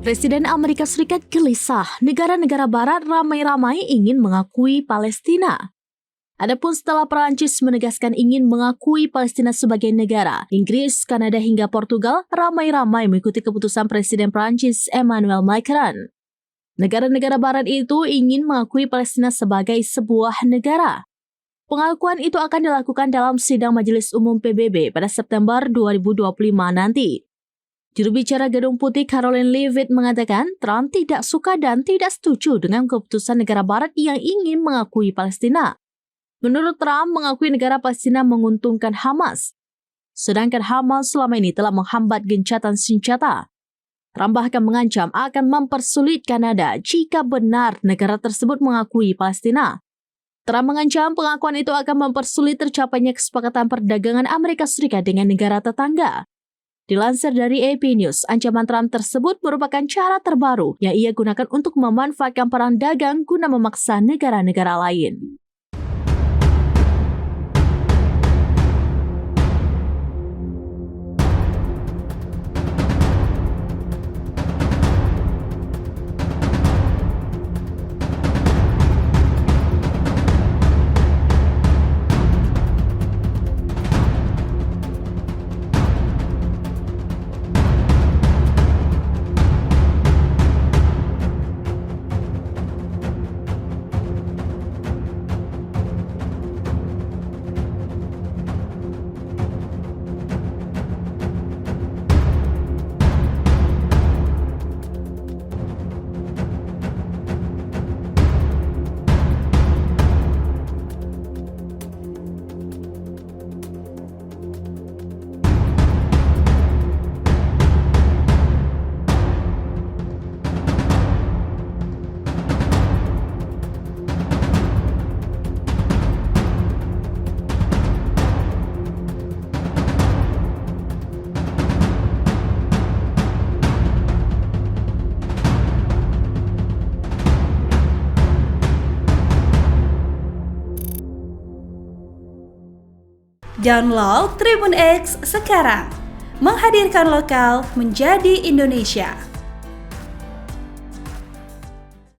Presiden Amerika Serikat gelisah, negara-negara barat ramai-ramai ingin mengakui Palestina. Adapun setelah Perancis menegaskan ingin mengakui Palestina sebagai negara, Inggris, Kanada hingga Portugal ramai-ramai mengikuti keputusan Presiden Perancis Emmanuel Macron. Negara-negara barat itu ingin mengakui Palestina sebagai sebuah negara. Pengakuan itu akan dilakukan dalam sidang Majelis Umum PBB pada September 2025 nanti. Juru bicara Gedung Putih Karoline Leavitt mengatakan Trump tidak suka dan tidak setuju dengan keputusan negara barat yang ingin mengakui Palestina. Menurut Trump, mengakui negara Palestina menguntungkan Hamas. Sedangkan Hamas selama ini telah menghambat gencatan senjata. Trump bahkan mengancam akan mempersulit Kanada jika benar negara tersebut mengakui Palestina. Trump mengancam pengakuan itu akan mempersulit tercapainya kesepakatan perdagangan Amerika Serikat dengan negara tetangga. Dilansir dari AP News, ancaman Trump tersebut merupakan cara terbaru yang ia gunakan untuk memanfaatkan perang dagang guna memaksa negara-negara lain. Download Tribun X sekarang, menghadirkan lokal menjadi Indonesia.